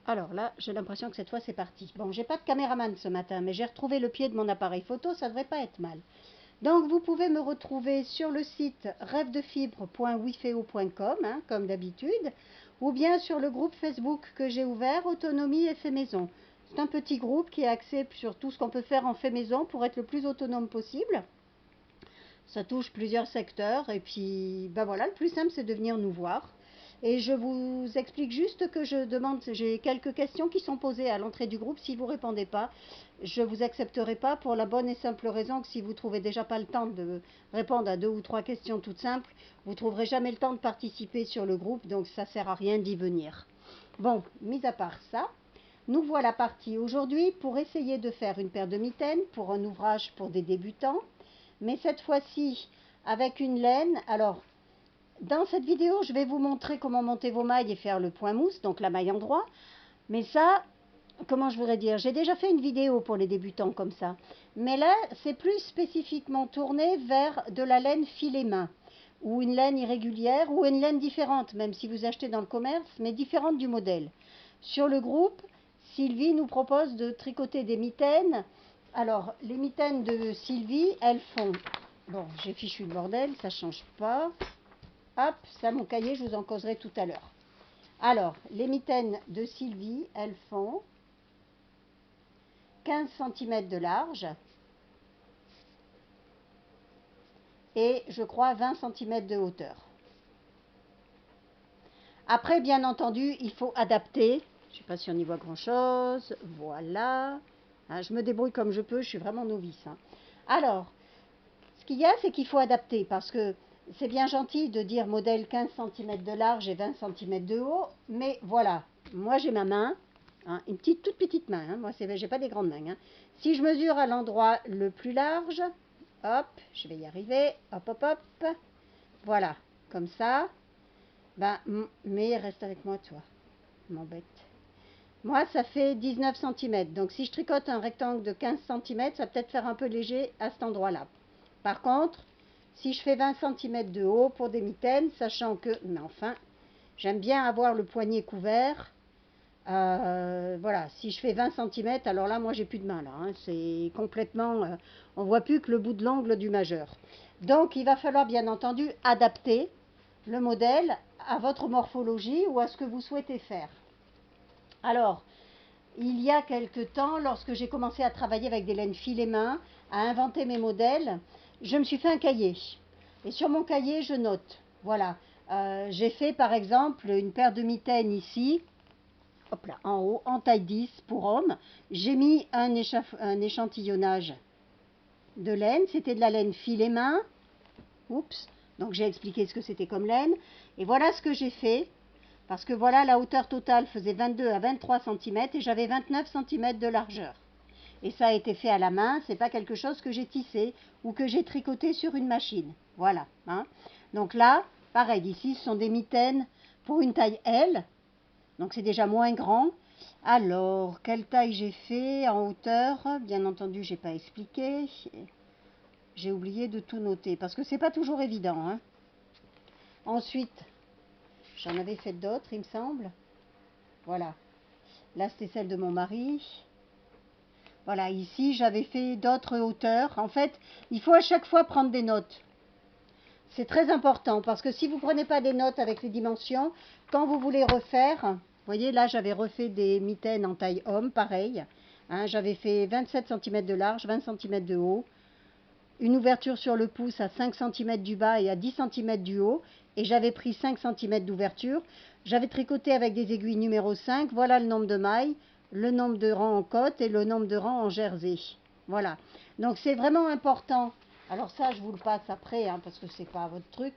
Alors là, j'ai l'impression que cette fois c'est parti. Bon, j'ai pas de caméraman ce matin, mais j'ai retrouvé le pied de mon appareil photo, ça devrait pas être mal. Donc vous pouvez me retrouver sur le site rêvedefibre.wifeo.com, hein, comme d'habitude, ou bien sur le groupe Facebook que j'ai ouvert, Autonomie et fait maison. C'est un petit groupe qui est axé sur tout ce qu'on peut faire en fait maison pour être le plus autonome possible. Ça touche plusieurs secteurs et puis ben voilà, le plus simple c'est de venir nous voir. Et je vous explique juste que je demande, j'ai quelques questions qui sont posées à l'entrée du groupe. Si vous ne répondez pas, je ne vous accepterai pas pour la bonne et simple raison que si vous ne trouvez déjà pas le temps de répondre à 2 ou 3 questions toutes simples, vous ne trouverez jamais le temps de participer sur le groupe, donc ça ne sert à rien d'y venir. Bon, mis à part ça, nous voilà partis aujourd'hui pour essayer de faire une paire de mitaines pour un ouvrage pour des débutants, mais cette fois-ci avec une laine. Alors, dans cette vidéo, je vais vous montrer comment monter vos mailles et faire le point mousse, donc la maille endroit. Mais ça, comment je voudrais dire, j'ai déjà fait une vidéo pour les débutants comme ça. Mais là, c'est plus spécifiquement tourné vers de la laine filet main, ou une laine irrégulière, ou une laine différente, même si vous achetez dans le commerce, mais différente du modèle. Sur le groupe, Sylvie nous propose de tricoter des mitaines. Alors, les mitaines de Sylvie, elles font... Bon, j'ai fichu le bordel, ça change pas. Hop, ça, mon cahier, je vous en causerai tout à l'heure. Alors, les mitaines de Sylvie, elles font 15 cm de large et, je crois, 20 cm de hauteur. Après, bien entendu, il faut adapter. Je ne sais pas si on y voit grand-chose. Voilà. Hein, je me débrouille comme je peux, je suis vraiment novice. Hein. Alors, ce qu'il y a, c'est qu'il faut adapter parce que c'est bien gentil de dire modèle 15 cm de large et 20 cm de haut, mais voilà, moi j'ai ma main, hein, une toute petite main, hein, moi j'ai pas des grandes mains. Hein. Si je mesure à l'endroit le plus large, hop, je vais y arriver, hop, hop, hop, voilà, comme ça, ben, mais reste avec moi toi, m'embête. Moi ça fait 19 cm, donc si je tricote un rectangle de 15 cm, ça va peut-être faire un peu léger à cet endroit-là. Par contre, si je fais 20 cm de haut pour des mitaines, sachant que, mais enfin, j'aime bien avoir le poignet couvert. Voilà, si je fais 20 cm, alors là, moi, j'ai plus de main, là. Hein, c'est complètement... on voit plus que le bout de l'ongle du majeur. Donc, il va falloir, bien entendu, adapter le modèle à votre morphologie ou à ce que vous souhaitez faire. Alors, il y a quelque temps, lorsque j'ai commencé à travailler avec des laines filet main, à inventer mes modèles, je me suis fait un cahier. Et sur mon cahier, je note. Voilà. J'ai fait par exemple une paire de mitaines ici, hop là, en haut, en taille 10 pour homme. J'ai mis un échantillonnage de laine. C'était de la laine filet main. Oups. Donc j'ai expliqué ce que c'était comme laine. Et voilà ce que j'ai fait. Parce que voilà, la hauteur totale faisait 22 à 23 cm et j'avais 29 cm de largeur. Et ça a été fait à la main, c'est pas quelque chose que j'ai tissé ou que j'ai tricoté sur une machine. Voilà. Hein. Donc là, pareil, ici, ce sont des mitaines pour une taille L. Donc c'est déjà moins grand. Alors, quelle taille j'ai fait en hauteur? Bien entendu, j'ai pas expliqué. J'ai oublié de tout noter parce que c'est pas toujours évident. Hein. Ensuite, j'en avais fait d'autres, il me semble. Voilà. Là, c'était celle de mon mari. Voilà, ici, j'avais fait d'autres hauteurs. En fait, il faut à chaque fois prendre des notes. C'est très important parce que si vous ne prenez pas des notes avec les dimensions, quand vous voulez refaire, vous voyez, là, j'avais refait des mitaines en taille homme, pareil. Hein, j'avais fait 27 cm de large, 20 cm de haut. Une ouverture sur le pouce à 5 cm du bas et à 10 cm du haut. Et j'avais pris 5 cm d'ouverture. J'avais tricoté avec des aiguilles numéro 5. Voilà le nombre de mailles, le nombre de rangs en côte et le nombre de rangs en jersey. Voilà. Donc c'est vraiment important. Alors ça, je vous le passe après, hein, parce que c'est pas votre truc.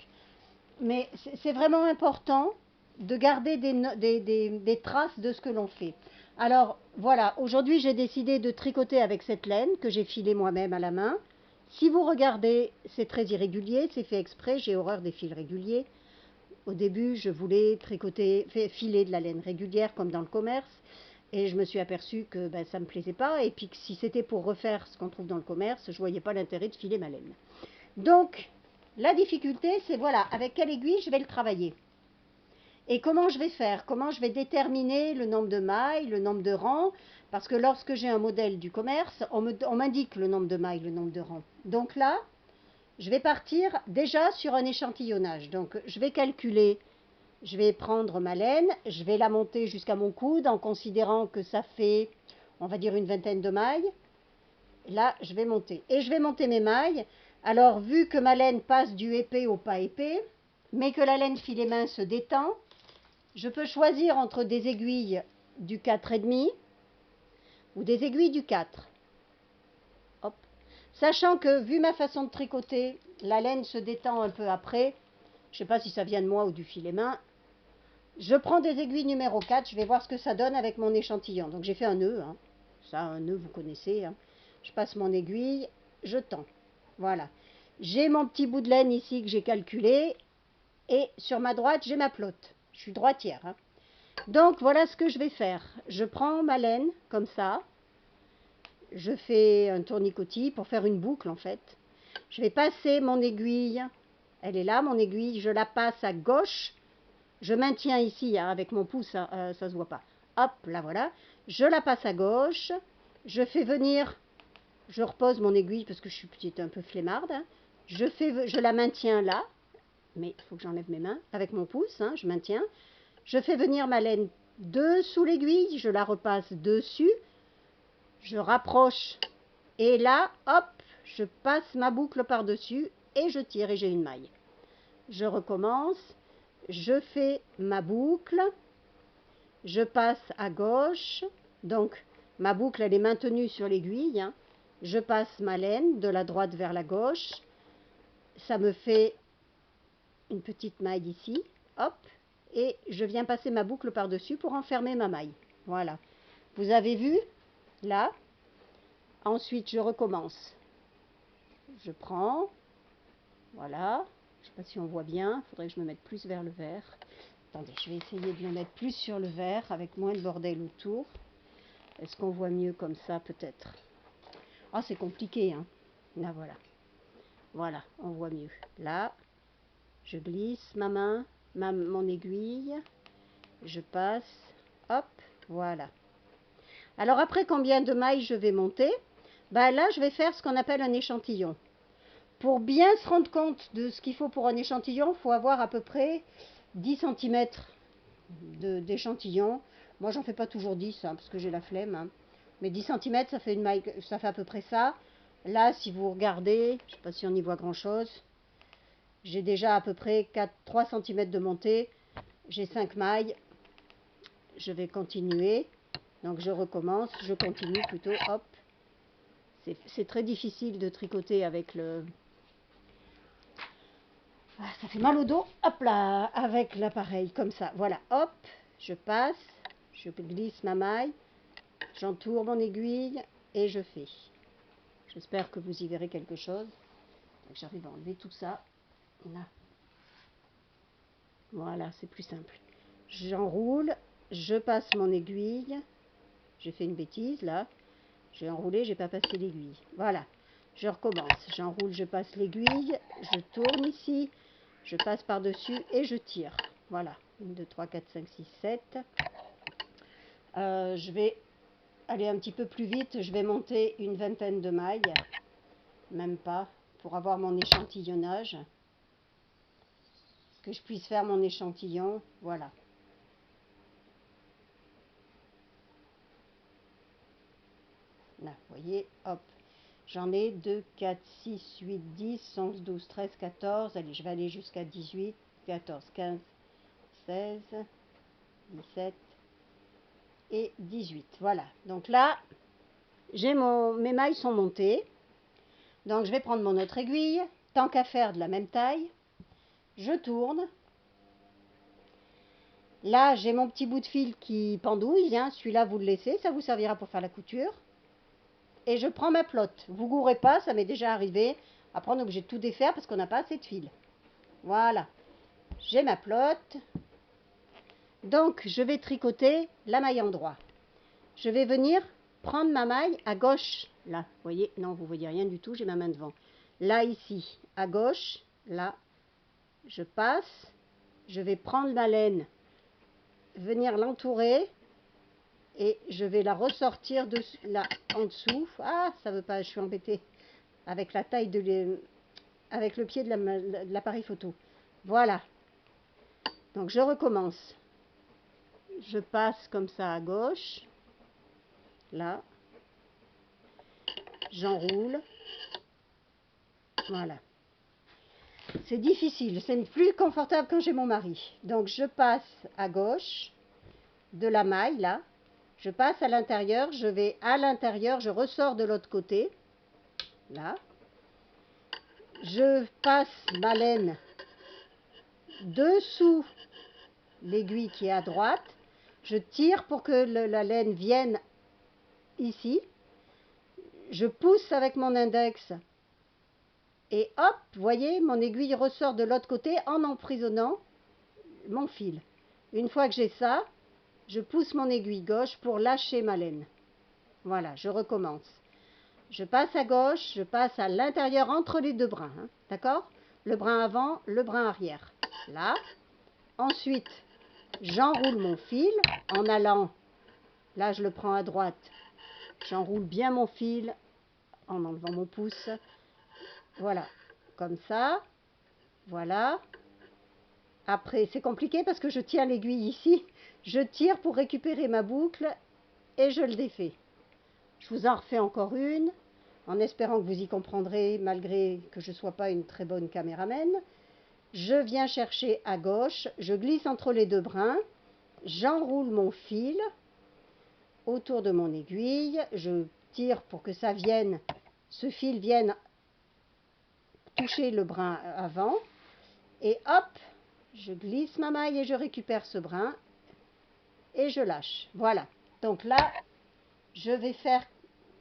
Mais c'est vraiment important de garder des traces de ce que l'on fait. Alors voilà, aujourd'hui j'ai décidé de tricoter avec cette laine que j'ai filée moi-même à la main. Si vous regardez, c'est très irrégulier, c'est fait exprès, j'ai horreur des fils réguliers. Au début, je voulais tricoter, filer de la laine régulière comme dans le commerce. Et je me suis aperçue que ben, ça ne me plaisait pas. Et puis que si c'était pour refaire ce qu'on trouve dans le commerce, je ne voyais pas l'intérêt de filer ma laine. Donc, la difficulté, c'est voilà, avec quelle aiguille je vais le travailler. Et comment je vais faire? Comment je vais déterminer le nombre de mailles, le nombre de rangs? Parce que lorsque j'ai un modèle du commerce, on m'indique le nombre de mailles, le nombre de rangs. Donc là, je vais partir déjà sur un échantillonnage. Donc je vais calculer, je vais prendre ma laine, je vais la monter jusqu'à mon coude en considérant que ça fait, on va dire, une vingtaine de mailles. Là, je vais monter. Et je vais monter mes mailles. Alors, vu que ma laine passe du épais au pas épais, mais que la laine filet main se détend, je peux choisir entre des aiguilles du 4,5 ou des aiguilles du 4. Hop. Sachant que, vu ma façon de tricoter, la laine se détend un peu après. Je ne sais pas si ça vient de moi ou du filet main. Je prends des aiguilles numéro 4. Je vais voir ce que ça donne avec mon échantillon. Donc, j'ai fait un nœud. Hein. Ça, un nœud, vous connaissez. Hein. Je passe mon aiguille. Je tends. Voilà. J'ai mon petit bout de laine ici que j'ai calculé. Et sur ma droite, j'ai ma pelote. Je suis droitière. Hein. Donc, voilà ce que je vais faire. Je prends ma laine, comme ça. Je fais un tournicotis pour faire une boucle, en fait. Je vais passer mon aiguille. Elle est là, mon aiguille. Je la passe à gauche. Je maintiens ici, hein, avec mon pouce, ça se voit pas. Hop, là, voilà. Je la passe à gauche. Je fais venir... Je repose mon aiguille parce que je suis petite, un peu flemmarde. Hein. Je la maintiens là. Mais il faut que j'enlève mes mains. Avec mon pouce, hein, je maintiens. Je fais venir ma laine dessous l'aiguille, je la repasse dessus, je rapproche et là, hop, je passe ma boucle par-dessus et je tire et j'ai une maille. Je recommence, je fais ma boucle, je passe à gauche, donc ma boucle elle est maintenue sur l'aiguille, hein. Je passe ma laine de la droite vers la gauche, ça me fait une petite maille ici, hop, et je viens passer ma boucle par-dessus pour enfermer ma maille. Voilà. Vous avez vu? Là. Ensuite, je recommence. Je prends. Voilà. Je ne sais pas si on voit bien. Il faudrait que je me mette plus vers le vert. Attendez, je vais essayer de me mettre plus sur le vert avec moins de bordel autour. Est-ce qu'on voit mieux comme ça, peut-être? Ah, c'est compliqué, hein. Là, voilà. Voilà, on voit mieux. Là, je glisse ma main, mon aiguille. Je passe, hop, voilà. Alors après, combien de mailles je vais monter? Ben là, je vais faire ce qu'on appelle un échantillon. Pour bien se rendre compte de ce qu'il faut pour un échantillon, il faut avoir à peu près 10 cm d'échantillon. Moi, j'en fais pas toujours 10, hein, parce que j'ai la flemme. Hein. Mais 10 cm, ça fait une maille, ça fait à peu près ça. Là, si vous regardez, je ne sais pas si on y voit grand-chose, j'ai déjà à peu près 3 cm de montée. J'ai 5 mailles. Je vais continuer. Donc je recommence, je continue plutôt, hop. C'est très difficile de tricoter avec le... Ah, ça fait mal au dos, hop là, avec l'appareil, comme ça. Voilà, hop, je passe, je glisse ma maille, j'entoure mon aiguille et je fais. J'espère que vous y verrez quelque chose. J'arrive à enlever tout ça. Là. Voilà, c'est plus simple. J'enroule, je passe mon aiguille. J'ai fait une bêtise là. J'ai enroulé, j'ai pas passé l'aiguille. Voilà, je recommence. J'enroule, je passe l'aiguille, je tourne ici, je passe par-dessus et je tire. Voilà, 1, 2, 3, 4, 5, 6, 7. Je vais aller un petit peu plus vite. Je vais monter une vingtaine de mailles, même pas, pour avoir mon échantillonnage. Que je puisse faire mon échantillon. Voilà. Là, vous voyez, hop. J'en ai 2, 4, 6, 8, 10, 11, 12, 13, 14. Allez, je vais aller jusqu'à 18, 14, 15, 16, 17 et 18. Voilà. Donc là, mes mailles sont montées. Donc je vais prendre mon autre aiguille. Tant qu'à faire de la même taille, je tourne. Là, j'ai mon petit bout de fil qui pendouille. Hein. Celui-là, vous le laissez. Ça vous servira pour faire la couture. Et je prends ma pelote. Vous gourrez pas, ça m'est déjà arrivé. Après, on est obligé de tout défaire parce qu'on n'a pas assez de fil. Voilà. J'ai ma pelote. Donc, je vais tricoter la maille en droit. Je vais venir prendre ma maille à gauche. Là, vous voyez, non, vous voyez rien du tout, j'ai ma main devant. Là, ici, à gauche, là, je passe. Je vais prendre ma laine venir l'entourer et je vais la ressortir de là en dessous. Ah, ça veut pas, je suis embêtée avec la taille avec le pied de l'appareil photo. Voilà. Donc je recommence. Je passe comme ça à gauche. Là. J'enroule. Voilà. C'est difficile, c'est plus confortable quand j'ai mon mari. Donc je passe à gauche de la maille là. Je passe à l'intérieur, je vais à l'intérieur, je ressors de l'autre côté. Là. Je passe ma laine dessous l'aiguille qui est à droite. Je tire pour que la laine vienne ici. Je pousse avec mon index. Et hop, vous voyez, mon aiguille ressort de l'autre côté en emprisonnant mon fil. Une fois que j'ai ça, je pousse mon aiguille gauche pour lâcher ma laine. Voilà, je recommence. Je passe à gauche, je passe à l'intérieur entre les deux brins. Hein, d'accord? Le brin avant, le brin arrière. Là. Ensuite, j'enroule mon fil en allant. Là, je le prends à droite. J'enroule bien mon fil en enlevant mon pouce. Voilà, comme ça. Voilà. Après, c'est compliqué parce que je tiens l'aiguille ici. Je tire pour récupérer ma boucle et je le défais. Je vous en refais encore une, en espérant que vous y comprendrez, malgré que je ne sois pas une très bonne caméraman. Je viens chercher à gauche, je glisse entre les deux brins, j'enroule mon fil autour de mon aiguille, je tire pour que ça vienne, ce fil vienne toucher le brin avant, et hop, je glisse ma maille et je récupère ce brin, et je lâche. Voilà, donc là, je vais faire,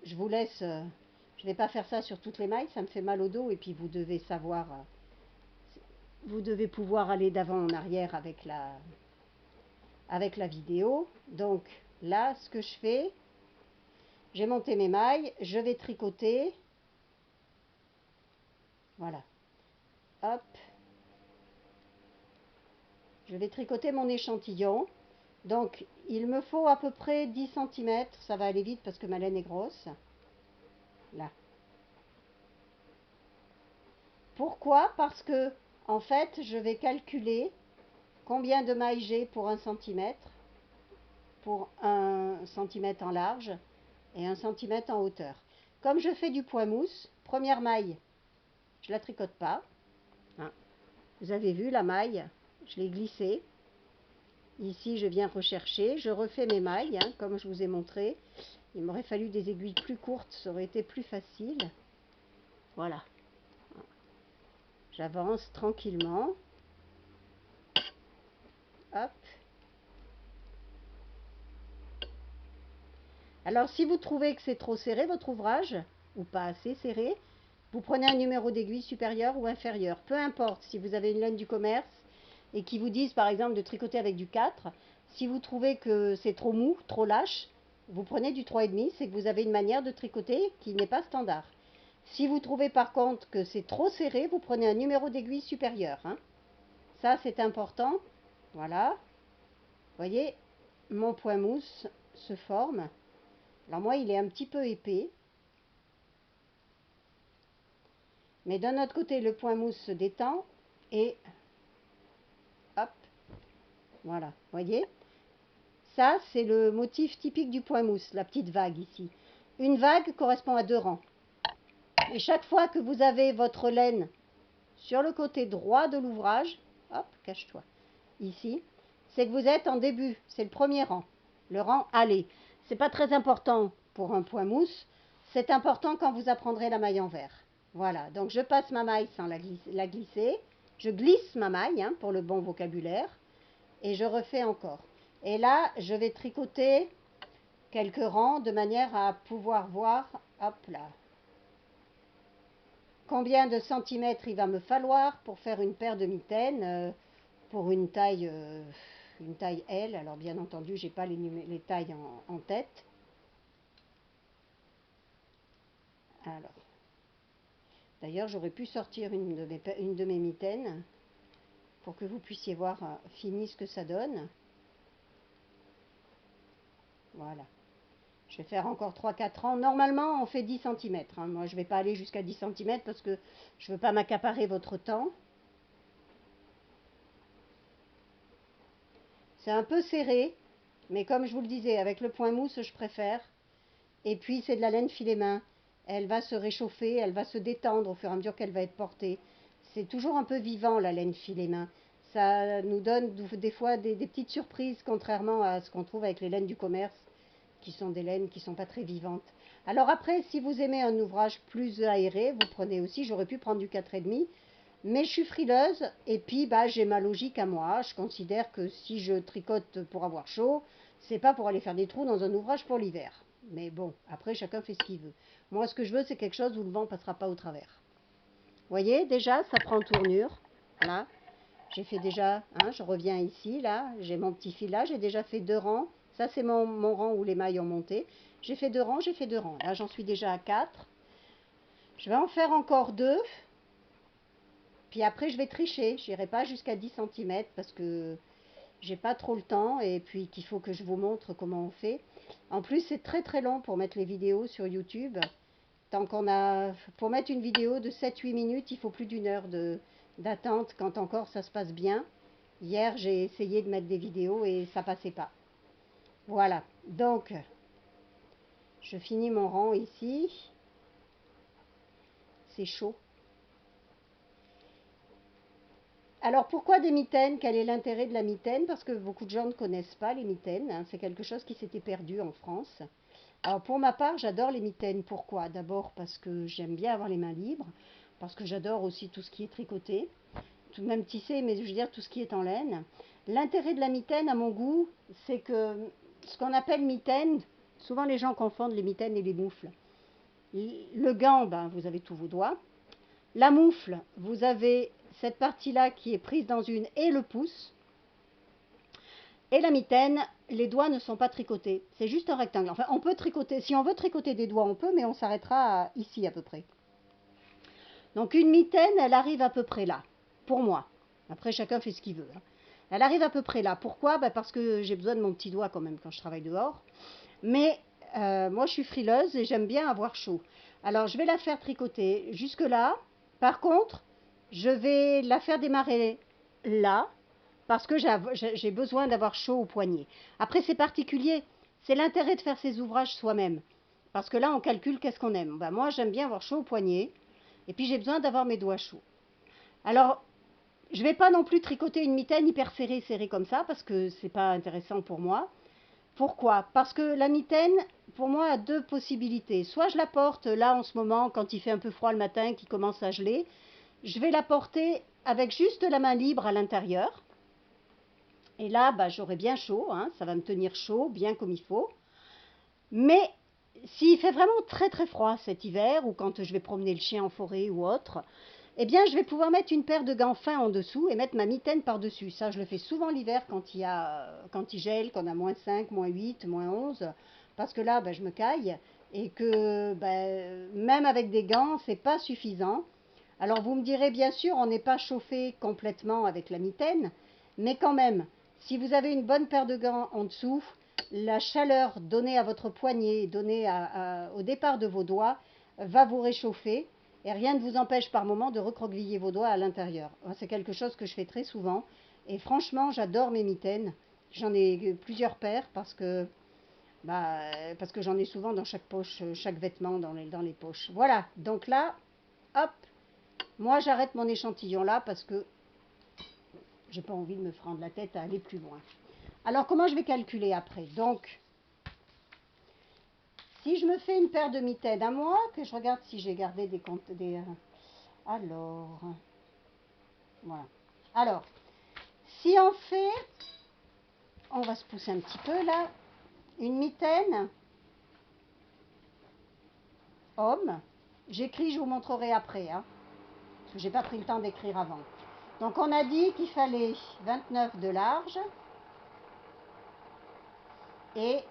je vous laisse, je ne vais pas faire ça sur toutes les mailles, ça me fait mal au dos, et puis vous devez savoir, vous devez pouvoir aller d'avant en arrière avec la vidéo. Donc là, ce que je fais, j'ai monté mes mailles, je vais tricoter. Voilà. Hop. Je vais tricoter mon échantillon. Donc, il me faut à peu près 10 cm. Ça va aller vite parce que ma laine est grosse. Là. Pourquoi? Parce que, en fait, je vais calculer combien de mailles j'ai pour 1 cm, pour 1 cm en large et 1 cm en hauteur. Comme je fais du point mousse, première maille, je ne la tricote pas. Hein. Vous avez vu la maille, je l'ai glissée. Ici, je viens rechercher, je refais mes mailles, hein, comme je vous ai montré. Il m'aurait fallu des aiguilles plus courtes, ça aurait été plus facile. Voilà. J'avance tranquillement. Hop. Alors, si vous trouvez que c'est trop serré, votre ouvrage, ou pas assez serré, vous prenez un numéro d'aiguille supérieur ou inférieur. Peu importe, si vous avez une laine du commerce et qui vous disent, par exemple, de tricoter avec du 4, si vous trouvez que c'est trop mou, trop lâche, vous prenez du 3,5, c'est que vous avez une manière de tricoter qui n'est pas standard. Si vous trouvez par contre que c'est trop serré, vous prenez un numéro d'aiguille supérieur. Hein. Ça, c'est important. Voilà. Vous voyez, mon point mousse se forme. Alors moi, il est un petit peu épais. Mais d'un autre côté, le point mousse se détend et hop, voilà, vous voyez. Ça, c'est le motif typique du point mousse, la petite vague ici. Une vague correspond à 2 rangs. Et chaque fois que vous avez votre laine sur le côté droit de l'ouvrage, hop, cache-toi, ici, c'est que vous êtes en début, c'est le premier rang, le rang aller. C'est pas très important pour un point mousse, c'est important quand vous apprendrez la maille envers. Voilà, donc je passe ma maille sans la glisser, je glisse ma maille hein, pour le bon vocabulaire, et je refais encore. Et là, je vais tricoter quelques rangs de manière à pouvoir voir, hop là, combien de centimètres il va me falloir pour faire une paire de mitaines pour une taille L. Alors bien entendu, j'ai pas les tailles en tête. Alors, d'ailleurs, j'aurais pu sortir une de mes mitaines pour que vous puissiez voir fini ce que ça donne. Voilà. Je vais faire encore 3-4 rangs. Normalement, on fait 10 cm. Hein. Moi, je ne vais pas aller jusqu'à 10 cm parce que je ne veux pas m'accaparer votre temps. C'est un peu serré, mais comme je vous le disais, avec le point mousse, je préfère. Et puis, c'est de la laine filet main. Elle va se réchauffer, elle va se détendre au fur et à mesure qu'elle va être portée. C'est toujours un peu vivant, la laine filet main. Ça nous donne des fois des petites surprises, contrairement à ce qu'on trouve avec les laines du commerce, qui sont des laines qui ne sont pas très vivantes. Alors après, si vous aimez un ouvrage plus aéré, vous prenez aussi, j'aurais pu prendre du 4,5, mais je suis frileuse et puis bah, j'ai ma logique à moi. Je considère que si je tricote pour avoir chaud, c'est pas pour aller faire des trous dans un ouvrage pour l'hiver. Mais bon, après chacun fait ce qu'il veut. Moi, ce que je veux, c'est quelque chose où le vent passera pas au travers. Vous voyez, déjà, ça prend tournure. Voilà, j'ai fait déjà, hein, je reviens ici, là, j'ai mon petit fil là, j'ai déjà fait 2 rangs. Ça, c'est mon rang où les mailles ont monté. J'ai fait 2 rangs, j'ai fait 2 rangs. Là, j'en suis déjà à 4. Je vais en faire encore 2. Puis après, je vais tricher. Je n'irai pas jusqu'à 10 cm parce que j'ai pas trop le temps et puis qu'il faut que je vous montre comment on fait. En plus, c'est très très long pour mettre les vidéos sur YouTube. Tant qu'on a, pour mettre une vidéo de 7-8 minutes, il faut plus d'une heure d'attente quand encore ça se passe bien. Hier, j'ai essayé de mettre des vidéos et ça passait pas. Voilà. Donc, je finis mon rang ici. C'est chaud. Alors pourquoi des mitaines? Quel est l'intérêt de la mitaine? Parce que beaucoup de gens ne connaissent pas les mitaines. Hein. C'est quelque chose qui s'était perdu en France. Alors pour ma part, j'adore les mitaines. Pourquoi? D'abord parce que j'aime bien avoir les mains libres. Parce que j'adore aussi tout ce qui est tricoté. Tout même tissé, mais je veux dire tout ce qui est en laine. L'intérêt de la mitaine, à mon goût, c'est que ce qu'on appelle mitaine, souvent les gens confondent les mitaines et les moufles. Le gant, ben, vous avez tous vos doigts. La moufle, vous avez cette partie-là qui est prise dans une et le pouce. Et la mitaine, les doigts ne sont pas tricotés. C'est juste un rectangle. Enfin, on peut tricoter. Si on veut tricoter des doigts, on peut, mais on s'arrêtera ici à peu près. Donc une mitaine, elle arrive à peu près là, pour moi. Après, chacun fait ce qu'il veut. Hein. Elle arrive à peu près là. Pourquoi? Ben parce que j'ai besoin de mon petit doigt quand même quand je travaille dehors. Mais moi, je suis frileuse et j'aime bien avoir chaud. Alors, je vais la faire tricoter jusque-là. Par contre, je vais la faire démarrer là parce que j'ai besoin d'avoir chaud au poignet. Après, c'est particulier. C'est l'intérêt de faire ses ouvrages soi-même. Parce que là, on calcule qu'est-ce qu'on aime. Ben, moi, j'aime bien avoir chaud au poignet. Et puis, j'ai besoin d'avoir mes doigts chauds. Alors, je ne vais pas non plus tricoter une mitaine hyper serrée comme ça, parce que c'est pas intéressant pour moi. Pourquoi? Parce que la mitaine, pour moi, a 2 possibilités. Soit je la porte là en ce moment, quand il fait un peu froid le matin, qui commence à geler. Je vais la porter avec juste la main libre à l'intérieur. Et là, bah, j'aurai bien chaud, hein, ça va me tenir chaud, bien comme il faut. Mais s'il fait vraiment très très froid cet hiver, ou quand je vais promener le chien en forêt ou autre, eh bien je vais pouvoir mettre une paire de gants fins en dessous et mettre ma mitaine par-dessus. Ça, je le fais souvent l'hiver quand il gèle, qu'on a -5, -8, -11, parce que là, ben, je me caille et que ben, même avec des gants, c'est pas suffisant. Alors vous me direz, bien sûr, on n'est pas chauffé complètement avec la mitaine, mais quand même, si vous avez une bonne paire de gants en dessous, la chaleur donnée à votre poignet, donnée au départ de vos doigts, va vous réchauffer et rien ne vous empêche par moment de recroqueviller vos doigts à l'intérieur. C'est quelque chose que je fais très souvent et franchement, j'adore mes mitaines. J'en ai plusieurs paires bah, parce que j'en ai souvent dans chaque poche, chaque vêtement dans les poches. Voilà, donc là, hop, moi j'arrête mon échantillon là parce que j'ai pas envie de me prendre la tête à aller plus loin. Alors comment je vais calculer après? Donc, si je me fais une paire de mitaines à moi, que je regarde si j'ai gardé des comptes. Alors, voilà. Alors, si on fait, on va se pousser un petit peu là, une mitaine homme, j'écris, je vous montrerai après, hein, parce que j'ai pas pris le temps d'écrire avant. Donc on a dit qu'il fallait 29 de large et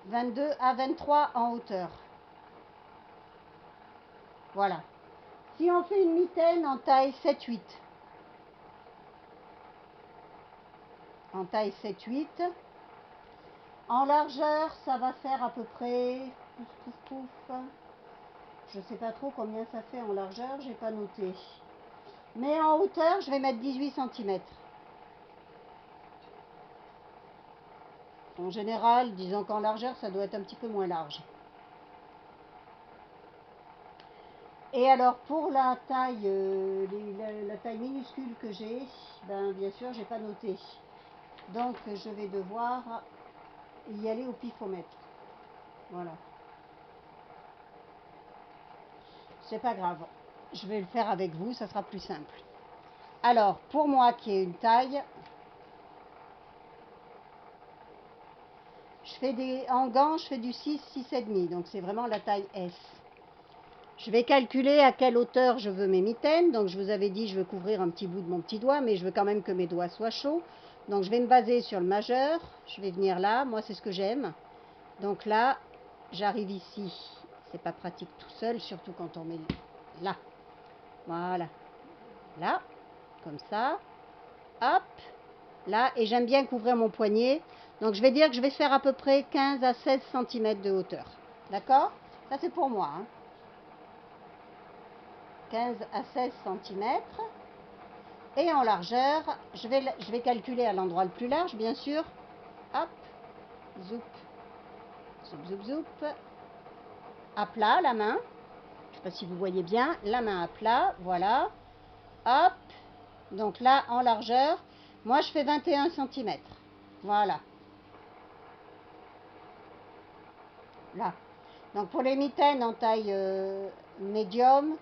22 à 23 en hauteur. Voilà. Si on fait une mitaine en taille 7-8, en taille 7-8, En largeur, ça va faire à peu près... Pouf, pouf, pouf. Je ne sais pas trop combien ça fait en largeur, j'ai pas noté. Mais en hauteur, je vais mettre 18 cm. En général, disons qu'en largeur, ça doit être un petit peu moins large. Et alors, pour la taille, la taille minuscule que j'ai, ben, bien sûr, j'ai pas noté. Donc, je vais devoir y aller au pifomètre. Voilà. C'est pas grave. Je vais le faire avec vous, ça sera plus simple. Alors, pour moi qui ai une taille, en gants, je fais du 6, 6,5. Donc, c'est vraiment la taille S. Je vais calculer à quelle hauteur je veux mes mitaines. Donc, je vous avais dit, je veux couvrir un petit bout de mon petit doigt, mais je veux quand même que mes doigts soient chauds. Donc, je vais me baser sur le majeur. Je vais venir là. Moi, c'est ce que j'aime. Donc là, j'arrive ici. C'est pas pratique tout seul, surtout quand on met là. Voilà. Là, comme ça. Hop. Là, et j'aime bien couvrir mon poignet. Donc, je vais dire que je vais faire à peu près 15 à 16 cm de hauteur. D'accord? Ça, c'est pour moi. Hein. 15 à 16 cm. Et en largeur, je vais calculer à l'endroit le plus large, bien sûr. Hop. Zoup. Zoup, zoup, zoup. À plat, la main. Je ne sais pas si vous voyez bien. La main à plat, voilà. Hop. Donc là, en largeur, moi, je fais 21 cm. Voilà. Là. Donc pour les mitaines en taille médium,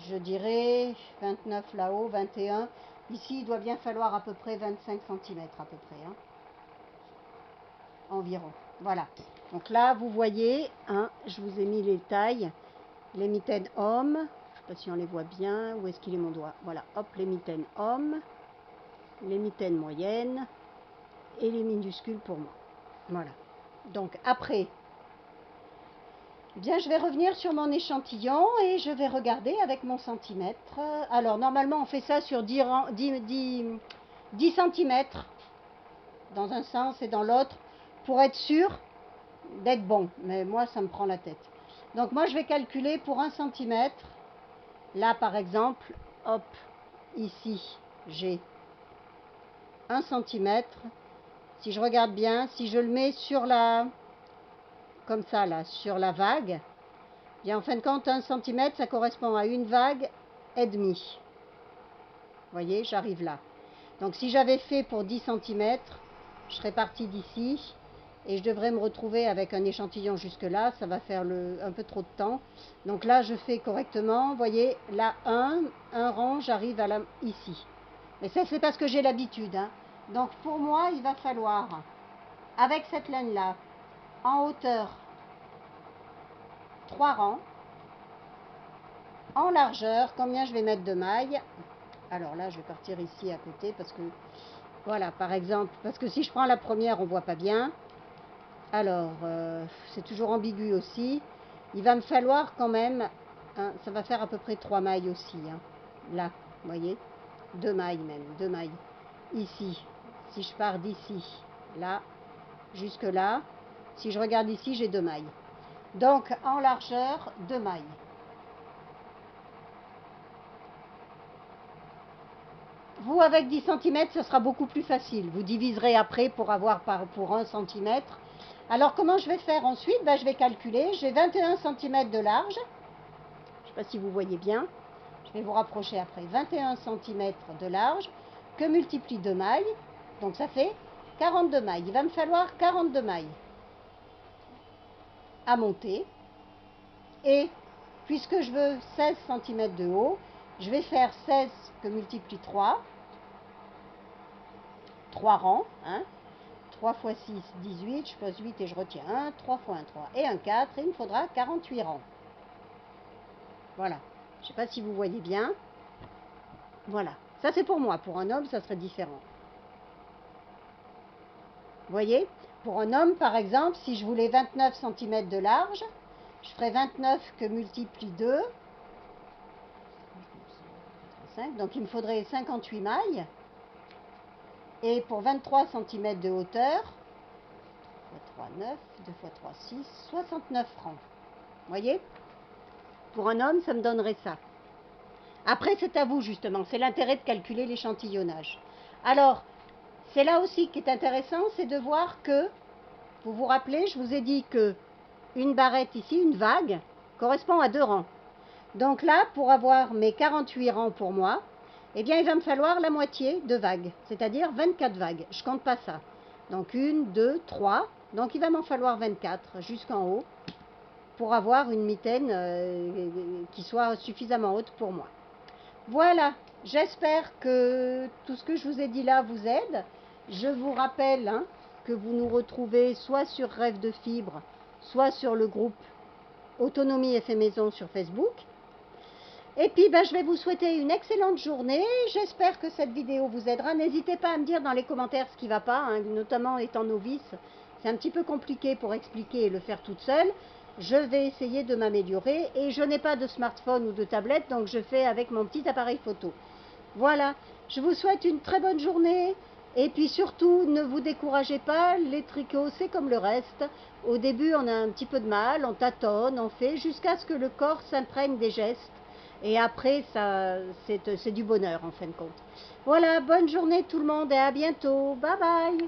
je dirais 29 là-haut, 21. Ici, il doit bien falloir à peu près 25 cm à peu près. Hein. Environ. Voilà. Donc là, vous voyez, hein, je vous ai mis les tailles. Les mitaines hommes. Je ne sais pas si on les voit bien. Où est-ce qu'il est mon doigt? Voilà. Hop, les mitaines hommes. Les mitaines moyennes. Et les minuscules pour moi. Voilà. Donc après... Bien, je vais revenir sur mon échantillon et je vais regarder avec mon centimètre. Alors, normalement, on fait ça sur 10 cm dans un sens et dans l'autre pour être sûr d'être bon. Mais moi, ça me prend la tête. Donc, moi, je vais calculer pour 1 cm. Là, par exemple, hop, ici, j'ai 1 cm. Si je regarde bien, si je le mets sur la... comme ça, là, sur la vague... Bien, en fin de compte, 1 cm, ça correspond à une vague et demie. Vous voyez, j'arrive là. Donc, si j'avais fait pour 10 cm, je serais partie d'ici et je devrais me retrouver avec un échantillon jusque-là. Ça va faire un peu trop de temps. Donc là, je fais correctement. Vous voyez, là, un rang, j'arrive à ici. Mais ça, c'est parce que j'ai l'habitude. Hein. Donc, pour moi, il va falloir, avec cette laine-là, en hauteur, 3 rangs. En largeur, combien je vais mettre de mailles? Alors là, je vais partir ici à côté parce que, voilà, par exemple, parce que si je prends la première, on voit pas bien. Alors, c'est toujours ambigu aussi. Il va me falloir quand même, hein, ça va faire à peu près 3 mailles aussi. Hein. Là, vous voyez, 2 mailles même, 2 mailles. Ici, si je pars d'ici, là, jusque là, si je regarde ici, j'ai 2 mailles. Donc, en largeur, 2 mailles. Vous, avec 10 cm, ce sera beaucoup plus facile. Vous diviserez après pour avoir pour 1 cm. Alors, comment je vais faire ensuite? Ben, je vais calculer. J'ai 21 cm de large. Je ne sais pas si vous voyez bien. Je vais vous rapprocher après. 21 cm de large que multiplie 2 mailles. Donc, ça fait 42 mailles. Il va me falloir 42 mailles à monter. Et puisque je veux 16 cm de haut, je vais faire 16 que multiplie 3. 3 rangs, hein. 3 x 6, 18, je pose 8 et je retiens 1, 3 x 1, 3 et un 4, et il me faudra 48 rangs. Voilà, je ne sais pas si vous voyez bien. Voilà, ça c'est pour moi, pour un homme ça serait différent. Vous voyez, pour un homme par exemple, si je voulais 29 cm de large, je ferais 29 que multiplie 2, donc il me faudrait 58 mailles. Et pour 23 cm de hauteur, fois 3, 9, 2 fois 3, 6, 69 francs. Vous voyez? Pour un homme, ça me donnerait ça. Après, c'est à vous, justement. C'est l'intérêt de calculer l'échantillonnage. Alors, c'est là aussi qui est intéressant, c'est de voir que, vous vous rappelez, je vous ai dit que une barrette ici, une vague, correspond à 2 rangs. Donc là, pour avoir mes 48 rangs pour moi, eh bien, il va me falloir la moitié de vagues, c'est-à-dire 24 vagues. Je ne compte pas ça. Donc 1, 2, 3. Donc il va m'en falloir 24 jusqu'en haut pour avoir une mitaine qui soit suffisamment haute pour moi. Voilà, j'espère que tout ce que je vous ai dit là vous aide. Je vous rappelle que vous nous retrouvez soit sur Rêve de Fibre, soit sur le groupe Autonomie et fait maison sur Facebook. Et puis je vais vous souhaiter une excellente journée. J'espère que cette vidéo vous aidera. N'hésitez pas à me dire dans les commentaires ce qui ne va pas, notamment étant novice. C'est un petit peu compliqué pour expliquer et le faire toute seule. Je vais essayer de m'améliorer et je n'ai pas de smartphone ou de tablette, donc je fais avec mon petit appareil photo. Voilà, je vous souhaite une très bonne journée et puis surtout ne vous découragez pas, les tricots c'est comme le reste. Au début on a un petit peu de mal, on tâtonne, on fait jusqu'à ce que le corps s'imprègne des gestes et après c'est du bonheur en fin de compte. Voilà, bonne journée tout le monde et à bientôt, bye bye.